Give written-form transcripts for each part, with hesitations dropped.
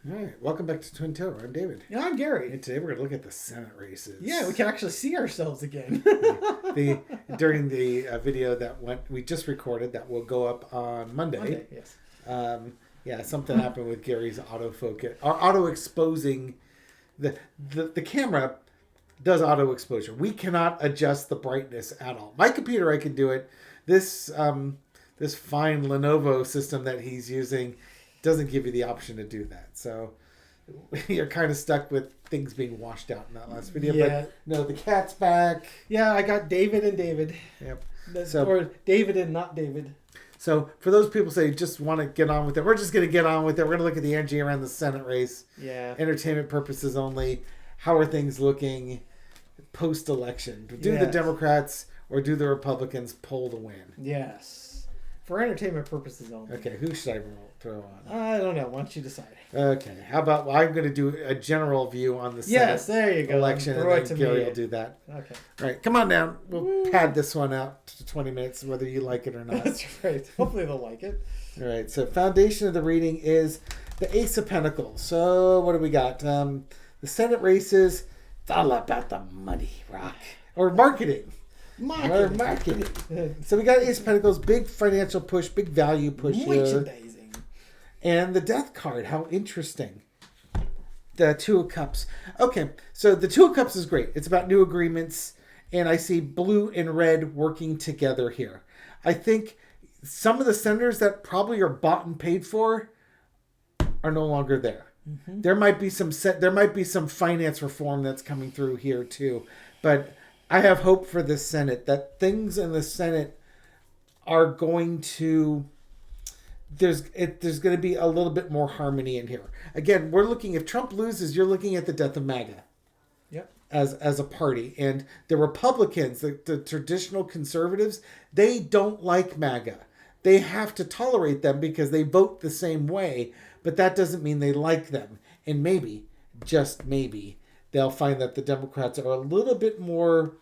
All right, welcome back to Twin Tower. I'm David. Yeah, I'm Gary. And today we're going to look at the Senate races. Yeah, we can actually see ourselves again. During the video that we just recorded that will go up on Monday. Yes. Something happened with Gary's autofocus or auto exposing. The camera does auto exposure. We cannot adjust the brightness at all. My computer, I can do it. This fine Lenovo system that he's using doesn't give you the option to do that. So you're kind of stuck with things being washed out in that last video. Yeah. But no, the cat's back. Yeah, I got David and David. Yep. Or David and not David. So for those people say just want to get on with it, we're just going to get on with it. We're going to look at the energy around the Senate race. Yeah. Entertainment purposes only. How are things looking post-election? Do the Democrats or do the Republicans pull the win? Yes. For entertainment purposes only. Okay, who should I throw on? I don't know. Why don't you decide? Okay, how about I'm going to do a general view on the Senate there you go. election, and then Gary will do that. Okay. All right, come on down. We'll pad this one out to 20 minutes, whether you like it or not. That's right. Hopefully they'll like it. All right, so foundation of the reading is the Ace of Pentacles. So what do we got? The Senate races, it's all about the money, Rock. Or marketing. Marketing. So we got Ace of Pentacles, big financial push, big value push here. And the Death card, how interesting. The Two of Cups. Okay, so the Two of Cups is great. It's about new agreements, and I see blue and red working together here. I think some of the senators that probably are bought and paid for are no longer there. Mm-hmm. There might be some finance reform that's coming through here too, but I have hope for the Senate that things in the Senate are going to. There's going to be a little bit more harmony in here. Again, we're looking, if Trump loses, you're looking at the death of MAGA. Yep. As a party. And the Republicans, the traditional conservatives, they don't like MAGA. They have to tolerate them because they vote the same way, but that doesn't mean they like them. And maybe, just maybe, they'll find that the Democrats are a little bit more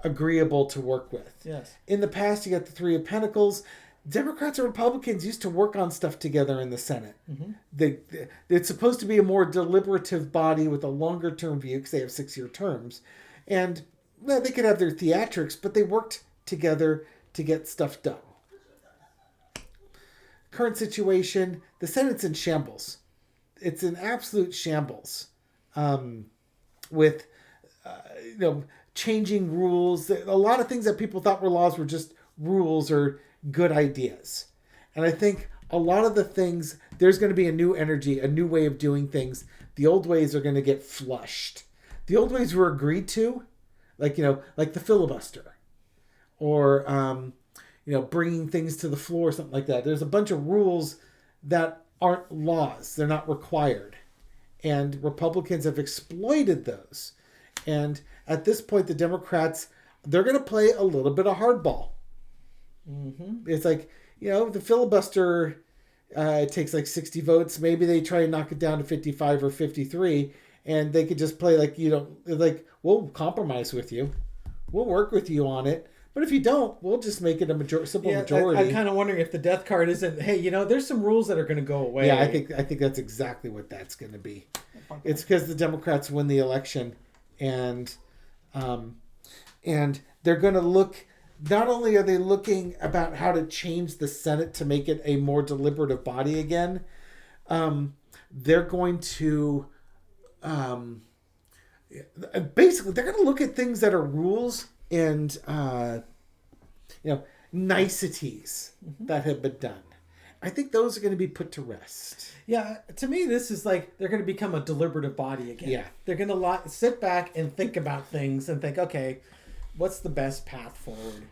agreeable to work with. Yes. In the past, you got the Three of Pentacles. Democrats and Republicans used to work on stuff together in the Senate. Mm-hmm. It's supposed to be a more deliberative body with a longer term view because they have 6-year terms. And they could have their theatrics, but they worked together to get stuff done. Current situation, the Senate's in shambles. It's an absolute shambles with changing rules. A lot of things that people thought were laws were just rules or good ideas. And I think a lot of the things, there's going to be a new energy, a new way of doing things. The old ways are going to get flushed. The old ways were agreed to, like the filibuster or, bringing things to the floor, something like that. There's a bunch of rules that aren't laws. They're not required. And Republicans have exploited those. And at this point, the Democrats, they're going to play a little bit of hardball. Mm-hmm. It's like, the filibuster it takes like 60 votes. Maybe they try and knock it down to 55 or 53, and they could just play we'll compromise with you. We'll work with you on it. But if you don't, we'll just make it a simple majority. I'm kind of wondering if the death card isn't, hey, there's some rules that are going to go away. Yeah, I think that's exactly what that's going to be. Okay. It's because the Democrats win the election, and they're going to look. Not only are they looking about how to change the Senate to make it a more deliberative body again, they're going to basically they're going to look at things that are rules and niceties that have been done. I think those are going to be put to rest. Yeah, to me, this is like they're going to become a deliberative body again. Yeah, they're going to sit back and think about things and think, okay, what's the best path forward?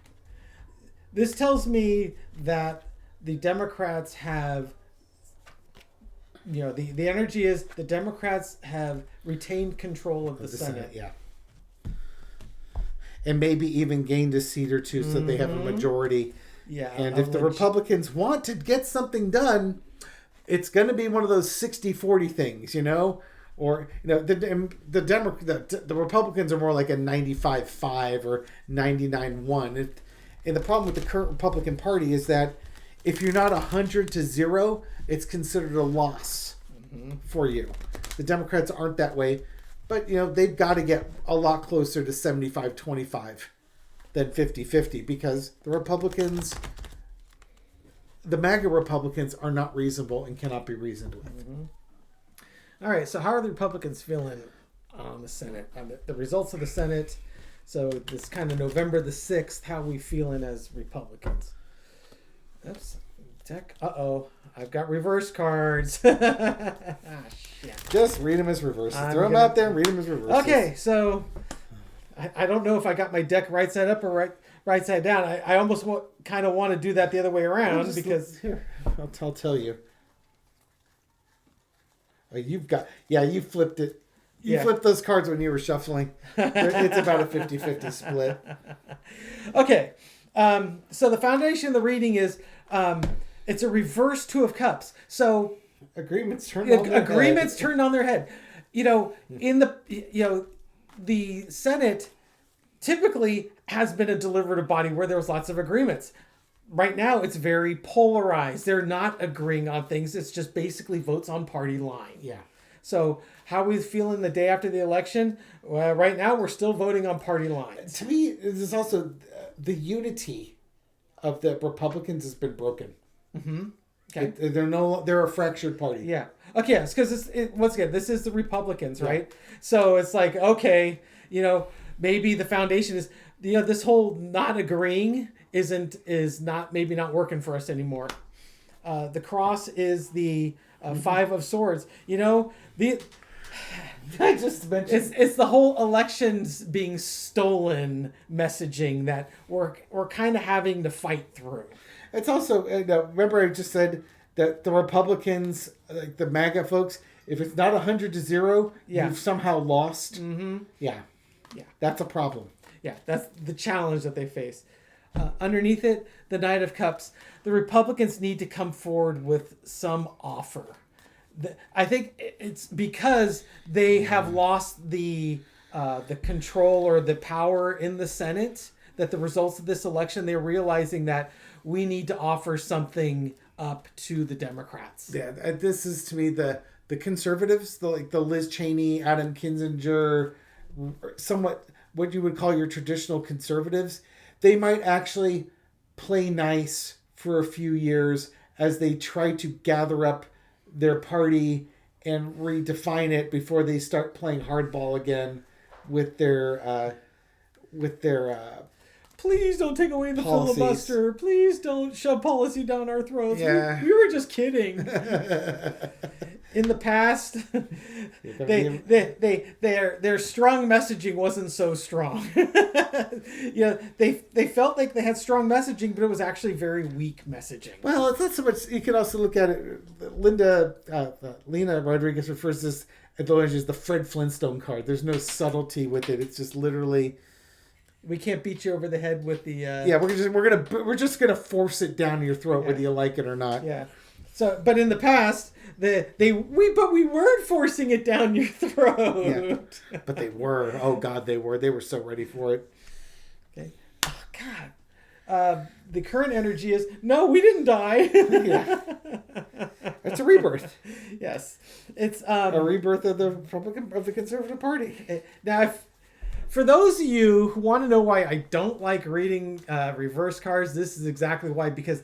This tells me that the Democrats have, the energy is the Democrats have retained control of the Senate. Yeah. And maybe even gained a seat or two so they have a majority. Yeah. And if the Republicans want to get something done, it's going to be one of those 60-40 things, Or, the Republicans are more like a 95-5 or 99-1. And the problem with the current Republican Party is that if you're not 100-0, it's considered a loss. for you. The Democrats aren't that way, but they've got to get a lot closer to 75-25 than 50-50 because the MAGA Republicans are not reasonable and cannot be reasoned with. All right, so how are the Republicans feeling on the Senate, on the results of the Senate? So this kind of November the 6th, how are we feeling as Republicans? Oops. I've got reverse cards. Shit. Just read them as reverses. Throw them out there and read them as reverses. Okay, so I don't know if I got my deck right side up or right side down. I almost kind of want to do that the other way around because... Here, I'll tell you. Oh, you flipped it. You flipped those cards when you were shuffling. It's about a 50-50 split. Okay. So the foundation of the reading is it's a reverse Two of Cups. So agreements turned on their head. In the Senate typically has been a deliberative body where there was lots of agreements. Right now, it's very polarized. They're not agreeing on things. It's just basically votes on party line. Yeah. So how are we feeling the day after the election? Well, right now, we're still voting on party lines. To me, this is also the unity of the Republicans has been broken. Mm-hmm. Okay. They're a fractured party. Yeah. Okay. It's because once again, this is the Republicans, right? So it's like, okay, maybe the foundation is, this whole not agreeing is not working for us anymore. The cross is the Five of Swords. I just mentioned it's the whole elections being stolen messaging that we're kind of having to fight through. It's also remember I just said that the Republicans, like the MAGA folks, if it's not 100-0, you've somehow lost. Mm-hmm. Yeah, that's a problem. Yeah, that's the challenge that they face. Underneath it, the Knight of Cups. The Republicans need to come forward with some offer. I think it's because they have lost the control or the power in the Senate that the results of this election, they're realizing that we need to offer something up to the Democrats. Yeah, this is to me the conservatives, the Liz Cheney, Adam Kinzinger, somewhat what you would call your traditional conservatives. They might actually play nice for a few years as they try to gather up their party and redefine it before they start playing hardball again with their please don't take away the policies. Filibuster. Please don't shove policy down our throats. Yeah. We were just kidding. In the past, their strong messaging wasn't so strong. They felt like they had strong messaging, but it was actually very weak messaging. Well, it's not so much. You can also look at it. Lena Rodriguez refers to this as the Fred Flintstone card. There's no subtlety with it. It's just literally. We can't beat you over the head with the. We're just gonna force it down your throat whether you like it or not. Yeah. So, but in the past, we weren't forcing it down your throat. Yeah. But they were. Oh God, they were. They were so ready for it. Okay. Oh God. The current energy is no, we didn't die. Yeah. It's a rebirth. Yes, it's a rebirth of the Conservative Party. Now, for those of you who want to know why I don't like reading reverse cards, this is exactly why. Because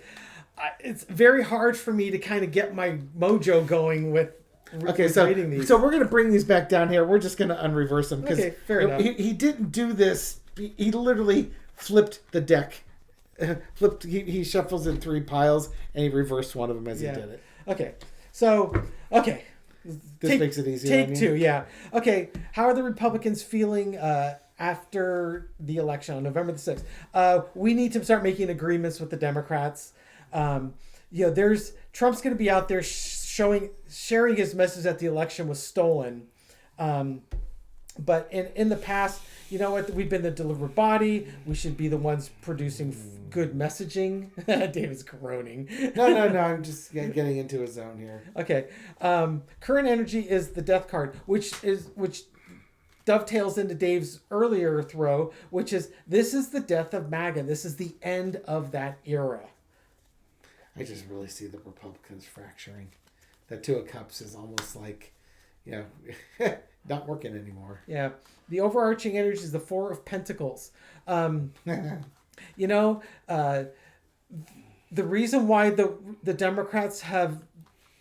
it's very hard for me to kind of get my mojo going with reading these. So we're going to bring these back down here. We're just going to unreverse them. Okay, fair enough. He didn't do this. He literally flipped the deck. He shuffles in 3 piles, and he reversed one of them as he did it. Okay. So, okay. This makes it easier. Take 2, yeah. Okay, how are the Republicans feeling after the election on November the 6th? We need to start making agreements with the Democrats. Trump's going to be out there sharing his message that the election was stolen. But in the past, you know what? We've been the deliberate body. We should be the ones producing good messaging. David's groaning. No. I'm just getting into a zone here. Okay. Current energy is the death card, which dovetails into Dave's earlier throw, which is this is the death of MAGA. This is the end of that era. I just really see the Republicans fracturing. that Two of Cups is almost like, not working anymore. Yeah. The overarching energy is the Four of Pentacles. The reason why the Democrats have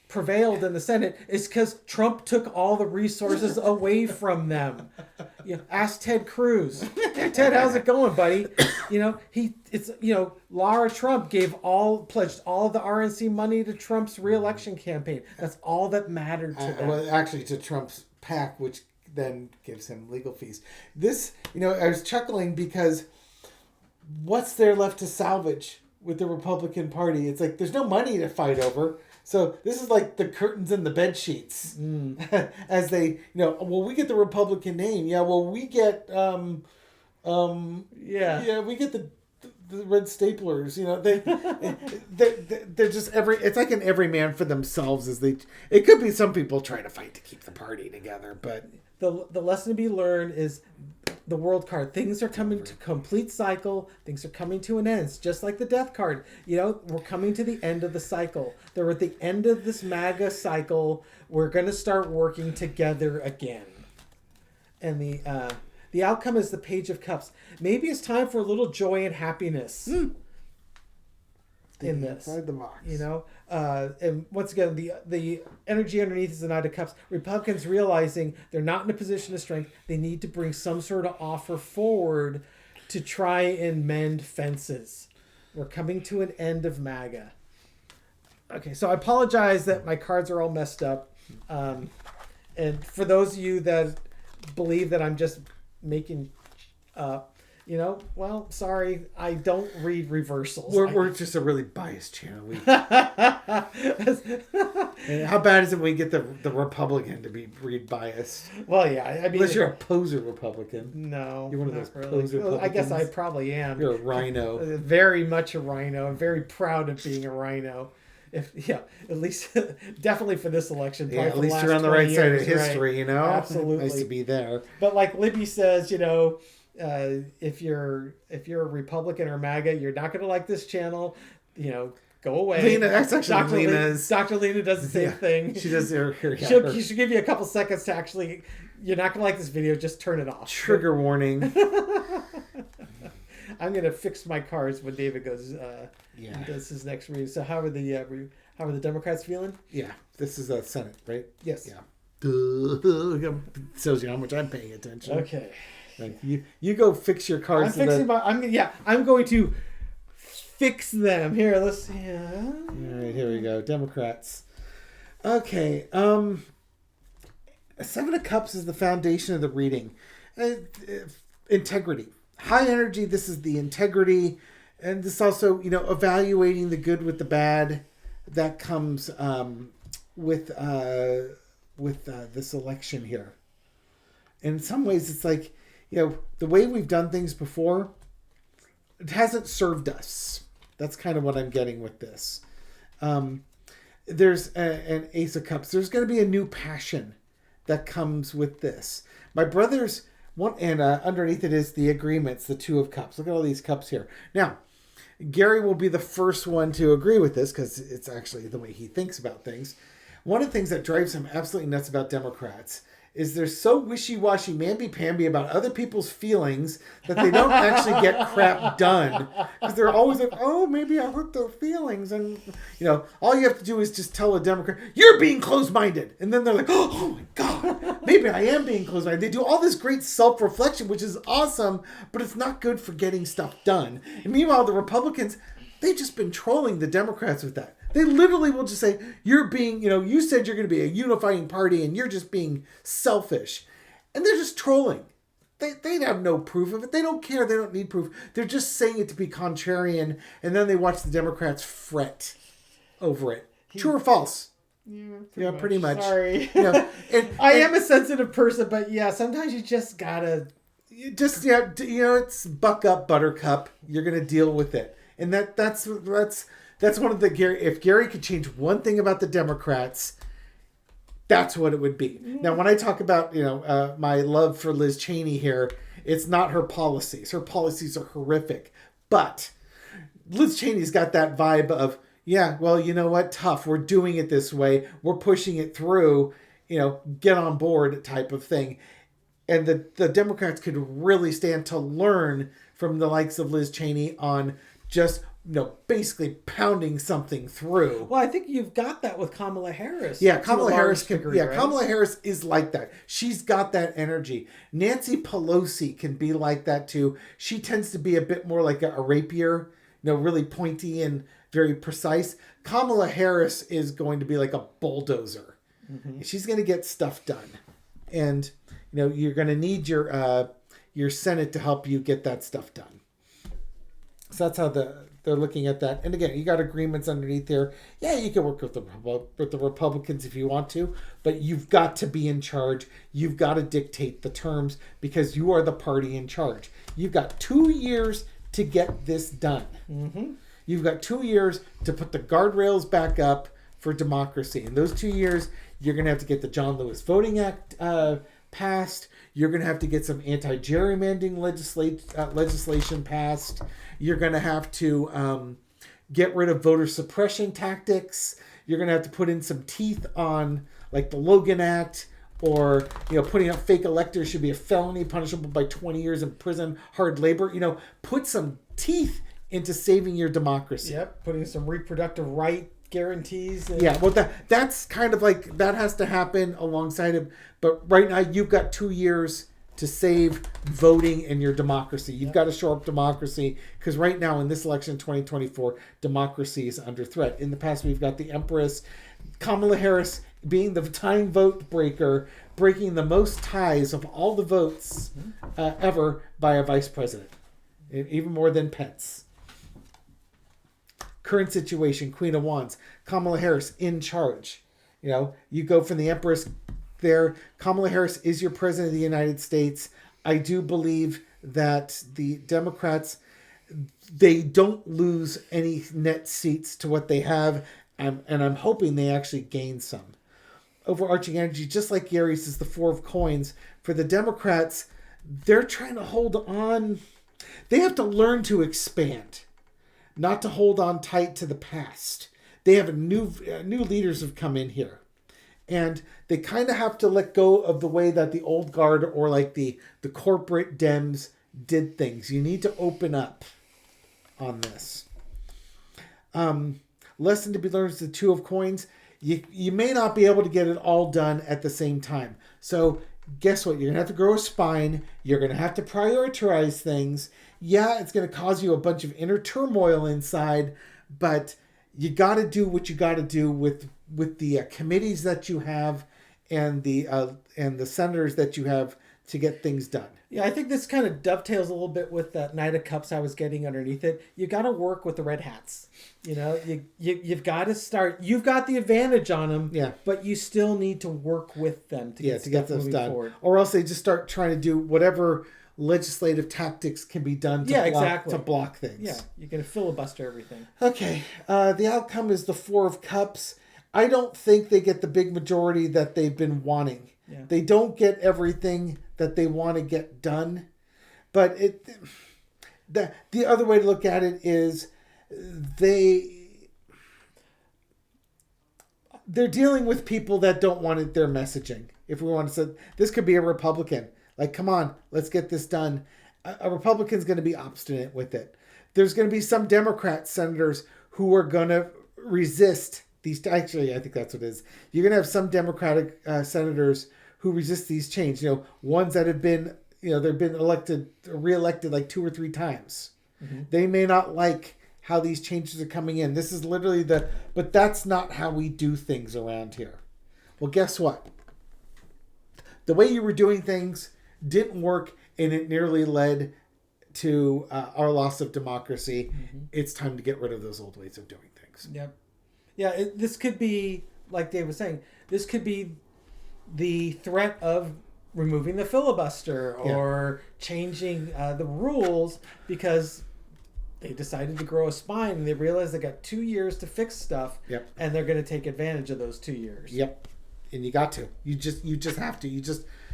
prevailed in the Senate is because Trump took all the resources away from them. Ask Ted Cruz. Hey, Ted, how's it going, buddy? Lara Trump pledged all of the RNC money to Trump's re-election campaign. That's all that mattered to them. Well, actually, to Trump's PAC, which then gives him legal fees. This, I was chuckling because what's there left to salvage with the Republican Party? It's like there's no money to fight over. So this is like the curtains and the bed sheets, as they, we get the Republican name. Yeah, well, we get, we get the red staplers. They're just it's like an every man for themselves. It could be some people trying to fight to keep the party together, but the lesson to be learned is the World card. Things are coming to complete cycle. Things are coming to an end. It's just like the Death card. We're coming to the end of the cycle. They're at the end of this MAGA cycle. We're going to start working together again. And the outcome is the Page of Cups. Maybe it's time for a little joy and happiness in this. Inside the box. And once again, the energy underneath is the Knight of Cups. Republicans realizing they're not in a position of strength. They need to bring some sort of offer forward to try and mend fences. We're coming to an end of MAGA. Okay, so I apologize that my cards are all messed up. And for those of you that believe that I'm just making sorry, I don't read reversals. We're just a really biased channel. And how bad is it when we get the Republican to read biased? Well, yeah. Unless you're a poser Republican. No. You're one of those poser Republicans. I guess I probably am. You're a rhino. Very much a rhino. I'm very proud of being a rhino. At least definitely for this election. Yeah, at least you're on the right side of history, right? Absolutely. Nice to be there. But like Libby says, if you're a Republican or MAGA, you're not going to like this channel. Go away. Lena, that's actually Lena's. Dr. Lena does the same thing. She does her. She should give you a couple seconds to actually. You're not going to like this video. Just turn it off. Trigger warning. I'm going to fix my cards when David goes. Does his next read. So how are the Democrats feeling? Yeah, this is a Senate, right? Yes. Yeah. Shows you how much I'm paying attention. Okay. Like you go fix your cards. I'm going to fix them. Here, let's see. All right, here we go. Democrats. Okay. Seven of Cups is the foundation of the reading. Integrity. High energy. This is the integrity. And this also, evaluating the good with the bad that comes with this election here. And in some ways, it's like, the way we've done things before, it hasn't served us. That's kind of what I'm getting with this. There's an Ace of Cups. There's going to be a new passion that comes with this. My brother's one, and underneath it is the agreements, the Two of Cups. Look at all these cups here. Now, Gary will be the first one to agree with this because it's actually the way he thinks about things. One of the things that drives him absolutely nuts about Democrats is they're so wishy-washy, mamby-pamby about other people's feelings that they don't actually get crap done. Because they're always like, oh, maybe I hurt their feelings. And, all you have to do is just tell a Democrat, you're being closed-minded. And then they're like, oh my God, maybe I am being closed-minded. They do all this great self-reflection, which is awesome, but it's not good for getting stuff done. And meanwhile, the Republicans, they've just been trolling the Democrats with that. They literally will just say, you're being, you said you're going to be a unifying party and you're just being selfish. And they're just trolling. They have no proof of it. They don't care. They don't need proof. They're just saying it to be contrarian. And then they watch the Democrats fret over it. True or false? Yeah, pretty much. Sorry. I am a sensitive person, but sometimes you just gotta. It's buck up, Buttercup. You're going to deal with it. And that's one of the Gary. If Gary could change one thing about the Democrats, that's what it would be. Now, when I talk about my love for Liz Cheney here, it's not her policies. Her policies are horrific, but Liz Cheney's got that vibe of Yeah, well, you know what? Tough. We're doing it this way. We're pushing it through, get on board type of thing. And the Democrats could really stand to learn from the likes of Liz Cheney on just, basically pounding something through. Well, I think you've got that with Kamala Harris. Yeah, Kamala Harris degree, right? Kamala Harris is like that. She's got that energy. Nancy Pelosi can be like that too. She tends to be a bit more like a rapier, really pointy and very precise. Kamala Harris is going to be like a bulldozer. Mm-hmm. She's going to get stuff done. And you're going to need your Senate to help you get that stuff done. So that's how they're looking at that. And again, you got agreements underneath there. Yeah, you can work with the Republicans if you want to, but you've got to be in charge. You've got to dictate the terms because you are the party in charge. You've got 2 years to get this done. Mm-hmm. You've got 2 years to put the guardrails back up for democracy. In those 2 years, you're going to have to get the John Lewis Voting Act passed. You're going to have to get some anti-gerrymandering legislation passed. You're going to have to get rid of voter suppression tactics. You're going to have to put in some teeth on like the Logan Act, or putting up fake electors should be a felony punishable by 20 years in prison, hard labor. Put some teeth into saving your democracy. Yep, putting some reproductive right guarantees. Yeah, well, that's kind of like, that has to happen alongside of, but right now you've got 2 years to save voting in your democracy. You've got to shore up democracy, because right now in this election 2024, democracy is under threat. In the past, we've got the Empress, Kamala Harris being the tying vote breaker, breaking the most ties of all the votes ever by a vice president, even more than Pence. Current situation, Queen of Wands, Kamala Harris in charge. You go from the Empress there. Kamala Harris is your president of the United States. I do believe that the Democrats, they don't lose any net seats to what they have, and I'm hoping they actually gain some. Overarching energy, just like Gary's, is the Four of Coins. For the Democrats, they're trying to hold on. They have to learn to expand, not to hold on tight to the past. They have new leaders have come in here, and they kind of have to let go of the way that the old guard, or like the corporate Dems, did things. You need to open up on this. Lesson to be learned is the Two of Coins. You may not be able to get it all done at the same time. So guess what? You're going to have to grow a spine. You're going to have to prioritize things. Yeah, it's going to cause you a bunch of inner turmoil inside, but you got to do what you got to do with the committees that you have and the senators that you have to get things done. Yeah, I think this kind of dovetails a little bit with that Knight of Cups I was getting underneath it. You got to work with the red hats. You've got to start. You've got the advantage on them. Yeah, but you still need to work with them to get stuff done. Forward. Or else they just start trying to do whatever legislative tactics can be done to block things. Yeah, you're going to filibuster everything. Okay, the outcome is the Four of Cups. I don't think they get the big majority that they've been wanting. Yeah. They don't get everything that they want to get done. But the other way to look at it is they're dealing with people that don't want their messaging. If we want to say, this could be a Republican. Like, come on, let's get this done. A Republican's going to be obstinate with it. There's going to be some Democrat senators who are going to resist these. Actually, I think that's what it is. You're going to have some Democratic senators who resist these changes. Ones that have been, they've been reelected like 2 or 3 times. Mm-hmm. They may not like how these changes are coming in. This is literally but that's not how we do things around here. Well, guess what? The way you were doing things didn't work, and it nearly led to our loss of democracy. Mm-hmm. It's time to get rid of those old ways of doing things. Yep. Yeah, this could be, like Dave was saying, this could be the threat of removing the filibuster or changing the rules because they decided to grow a spine and they realized they got 2 years to fix stuff. Yep. And they're going to take advantage of those 2 years. Yep. And you got to. You just have to.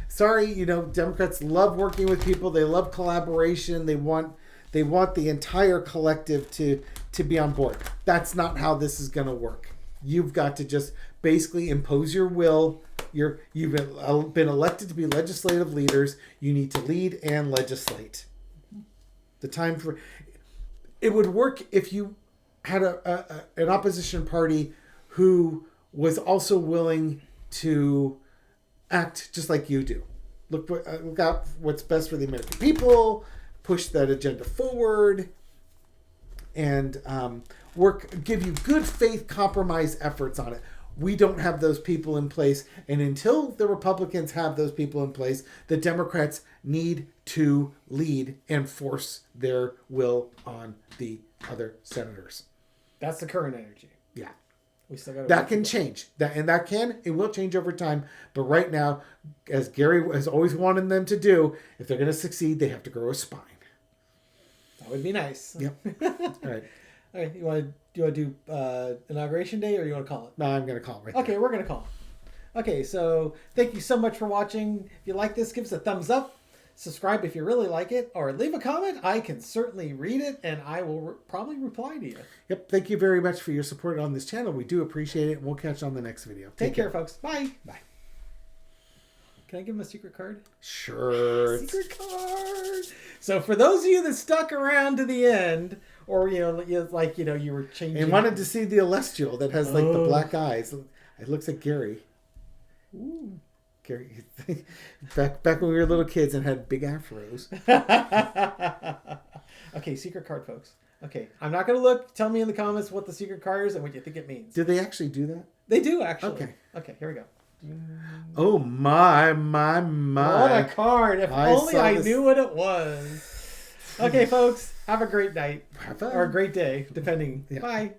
Sorry, Democrats love working with people. They love collaboration. They want They want the entire collective to be on board. That's not how this is going to work. You've got to just basically impose your will. You've been elected to be legislative leaders. You need to lead and legislate. The time for it would work if you had an opposition party who was also willing to act just like you do. Look out what's best for the American people, push that agenda forward, and give you good faith compromise efforts on it. We don't have those people in place, and until the Republicans have those people in place, the Democrats need to lead and force their will on the other senators. That's the current energy. Yeah. We still got that can change. It will change over time. But right now, as Gary has always wanted them to do, if they're going to succeed, they have to grow a spine. That would be nice. Yep. All right. All right. Do you want to do Inauguration Day, or you want to call it? No, I'm going to call it right Okay, there. we're going to call it. Okay, so thank you so much for watching. If you like this, give us a thumbs up. Subscribe if you really like it, or leave a comment. I can certainly read it, and I will probably reply to you. Yep. Thank you very much for your support on this channel. We do appreciate it, and we'll catch you on the next video. Take care, folks. Bye. Bye. Can I give him a secret card? Sure. Secret card. So for those of you that stuck around to the end, or you were changing And wanted to see the Celestial that has like the black eyes. It looks like Gary. Ooh. Gary, back when we were little kids and had big afros. Okay, secret card, folks. Okay, I'm not gonna look. Tell me in the comments what the secret card is and what you think it means. Do they actually do that? They do actually. Okay. Okay, here we go. Oh my. What a card! If only I knew what it was. Okay, folks, have a great night or a great day, depending. Yeah. Bye.